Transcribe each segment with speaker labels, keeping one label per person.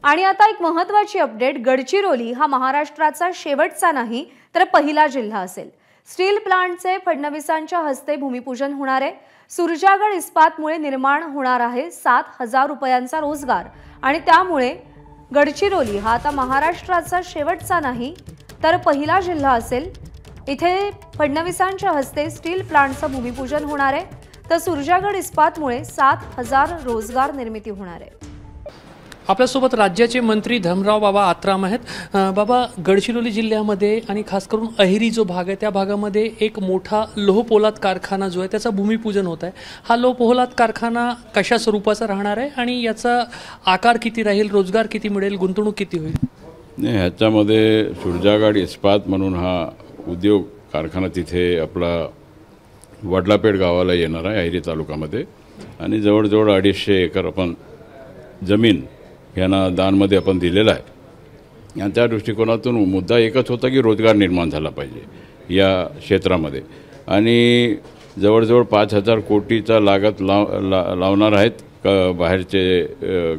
Speaker 1: आणि आता एक महत्त्वाची अपडेट, गडचिरोली हा महाराष्ट्राचा शेवटचा नाही तर पहिला जिल्हा असेल। स्टील प्लांटचे फडणवीसांच्या हस्ते भूमिपूजन होणार आहे। सुरजागड इस्पातमुळे निर्माण होणार आहे 7,000 रुपयांचा रोजगार आणि त्यामुळे गडचिरोली हा आता महाराष्ट्राचा शेवटचा नाही तर पहिला जिल्हा असेल। इथे फडणवीसांच्या हस्ते स्टील प्लांटचं भूमिपूजन होणार आहे तर सुरजागड इस्पातमुळे 7,000 रोजगार निर्मिती होणार आहे।
Speaker 2: आपल्यासोबत राज्याचे मंत्री धर्मराव बाबा आत्राम आहेत। बाबा, गडचिरोली जिल्ह्यामध्ये आणि खास करून अहिरी जो भाग आहे त्या भागामध्ये एक मोठा लोहपोलाद कारखाना जो आहे त्याचा भूमिपूजन होत आहे। हा लोहपोलाद कारखाना कशा स्वरूपाचा राहणार आहे आणि याचा आकार किती राहील, रोजगार किती मिळेल, गुंतवणूक किती होईल?
Speaker 3: नाही, ह्याच्यामध्ये सुरजागड इस्पात म्हणून हा उद्योग कारखाना तिथे आपला वडलापेठ गावाला येणार आहे अहिरी तालुक्यामध्ये आणि जवळजवळ 250 एकर आपण जमीन यांना दानमध्ये आपण दिलेला आहे। आणि त्या दृष्टिकोनातून मुद्दा एकच होता की रोजगार निर्माण झाला पाहिजे या क्षेत्रामध्ये आणि जवळजवळ 5,000 कोटीचा लागत लावणार आहेत बाहेरचे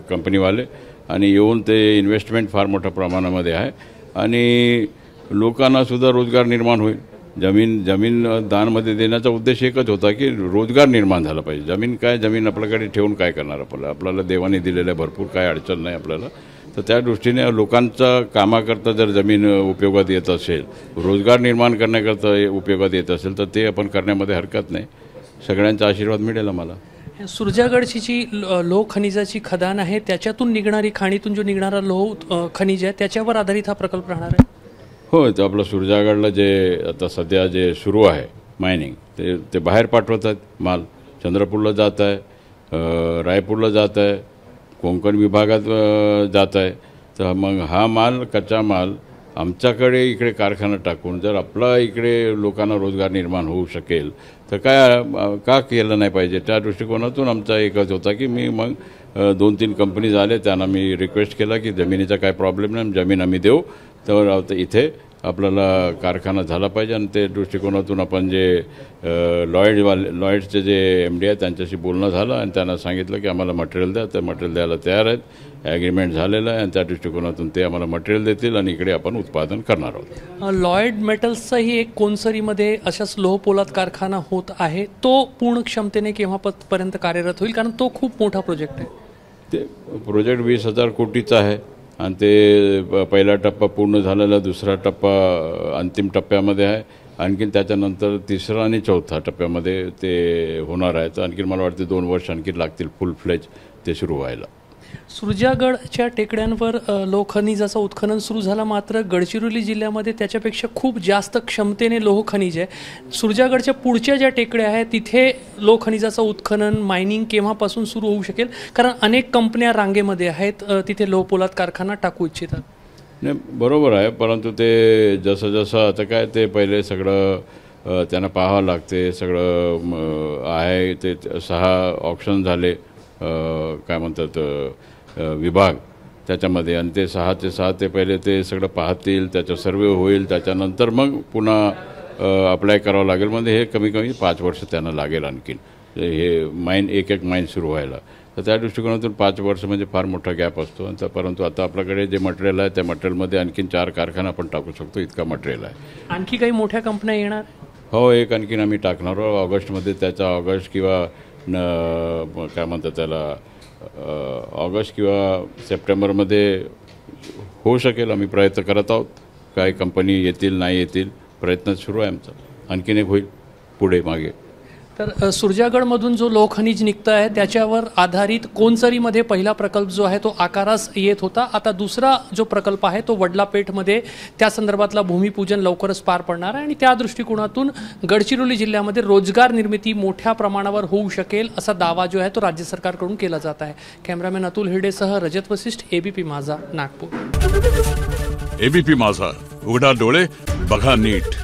Speaker 3: कंपनीवाले आणि येऊन ते इन्व्हेस्टमेंट फार मोठ्या प्रमाणामध्ये आहे आणि लोकांनासुद्धा रोजगार निर्माण होईल। जमीन दानमध्ये देण्याचा उद्देश एकच होता की रोजगार निर्माण झाला पाहिजे। जमीन आपल्याकडे ठेवून काय करणार, आपल्याला देवाने दिलेल्या भरपूर काय अडचण नाही आपल्याला। तर त्या दृष्टीने लोकांचा कामाकरता जर जमीन उपयोगात येत असेल, रोजगार निर्माण करण्याकरता उपयोगात येत असेल तर ते आपण करण्यामध्ये हरकत नाही। सगळ्यांचा आशीर्वाद मिळेल आम्हाला।
Speaker 2: सुरजागडची जी लोह खनिजाची खदान आहे त्याच्यातून निघणारी खाणीतून जो निघणारा लोह खनिज आहे त्याच्यावर आधारित हा प्रकल्प राहणार आहे।
Speaker 3: हो, तर आपलं सुरजागडला जे आता सध्या जे सुरू आहे मायनिंग ते बाहेर पाठवतात माल। चंद्रपूरला जात आहे, रायपूरला जात आहे, कोकण विभागात जात आहे। तर मग हा माल, कच्चा माल आमच्याकडे इकडे कारखाना टाकून जर आपला इकडे लोकांना रोजगार निर्माण होऊ शकेल तर का केलं नाही पाहिजे। त्या दृष्टिकोनातून आमचा एकच होता की मी मग 2-3 कंपनीज आले, त्यांना मी रिक्वेस्ट केला की जमिनीचा काय प्रॉब्लेम नाही, जमीन आम्ही देऊ, तर इथे आपल्याला कारखाना झाला पाहिजे। आणि ते दृष्टिकोनातून आपण जे लॉयड्सचे जे MD आहेत त्यांच्याशी बोलणं झालं आणि त्यांना सांगितलं की आम्हाला मटेरियल द्या, तर मटेरियल द्यायला तयार आहेत, ॲग्रीमेंट झालेलं आहे आणि त्या दृष्टिकोनातून ते आम्हाला मटेरियल देतील आणि इकडे आपण उत्पादन करणार आहोत।
Speaker 2: लॉयड मेटल्सचाही एक कोनसरीमध्ये अशाच लोहपोलाद कारखाना होत आहे, तो पूर्ण क्षमतेने केव्हापर्यंत कार्यरत होईल? कारण तो खूप मोठा प्रोजेक्ट आहे।
Speaker 3: ते प्रोजेक्ट 20,000 कोटीचा आहे आणि ते पहिला टप्पा पूर्ण झालेला, दुसरा टप्पा अंतिम टप्प्यामध्ये आहे, आणखीन त्याच्यानंतर तिसरा आणि चौथा टप्प्यामध्ये ते होणार आहे। तर आणखीन मला वाटते 2 वर्ष आणखी लागतील फुल फ्लेज ते सुरू व्हायला।
Speaker 2: सुरजागडच्या टेकड्यांवर लोह खनिजाचं उत्खनन सुरू झालं, मात्र गडचिरोली जिल्ह्यामध्ये त्याच्यापेक्षा खूप जास्त क्षमतेने लोह खनिज आहे। सुरजागडच्या पुढच्या ज्या टेकड्या आहेत तिथे लोह खनिजाचं उत्खनन, मायनिंग केव्हापासून सुरू होऊ शकेल? कारण अनेक कंपन्या रांगेमध्ये आहेत तिथे लोहपोलाद कारखाना टाकू इच्छितात।
Speaker 3: नाही, बरोबर आहे, परंतु ते जसं जसं आता काय ते पहिले सगळं त्यांना पाहावं लागते। सगळं आहे ते 6 ऑप्शन झाले, काय म्हणतात विभाग त्याच्यामध्ये, आणि ते 6चे 6 ते पहिले ते सगळं पाहतील, त्याचा सर्वे होईल, त्याच्यानंतर मग पुन्हा अप्लाय करावं लागेल। म्हणजे हे कमी 5 वर्ष त्यांना लागेल आणखीन हे माईन एक माईन सुरू व्हायला। तर त्या दृष्टिकोनातून 5 वर्ष म्हणजे फार मोठा गॅप असतो। आणि परंतु आता आपल्याकडे जे मटेरियल आहे त्या मटेरियलमध्ये आणखीन 4 कारखाना आपण टाकू शकतो, इतका मटेरियल आहे।
Speaker 2: आणखी काही मोठ्या कंपन्या येणार?
Speaker 3: हो, एक आणखीन आम्ही टाकणार आहोत ऑगस्टमध्ये। त्याचा ऑगस्ट किंवा काय म्हणतात त्याला ऑगस्ट किंवा सप्टेंबरमध्ये होऊ शकेल। आम्ही प्रयत्न करत आहोत, काय कंपनी येतील नाही येतील, प्रयत्न सुरू आहे आमचा। आणखीन एक होईल पुढे मागे।
Speaker 2: तर सुरजागडमधून जो लोह खनिज निघतं आहे त्याच्यावर आधारित कोनसरीमध्ये पहिला प्रकल्प जो आहे तो आकारास येत होता। आता दुसरा जो प्रकल्प आहे तो वडलापेठमध्ये त्या संदर्भातला भूमिपूजन लवकरच पार पडणार आहे आणि त्या दृष्टिकोनातून गडचिरोली जिल्ह्यामध्ये रोजगार निर्मिती मोठ्या प्रमाणावर होऊ शकेल असा दावा जो आहे तो राज्य सरकारकडून केला जात आहे। कॅमेरामॅन अतुल हिरडेसह रजत वशिष्ठ, ABP माझा, नागपूर।
Speaker 4: ABP माझा, उघडा डोळे बघा नीट।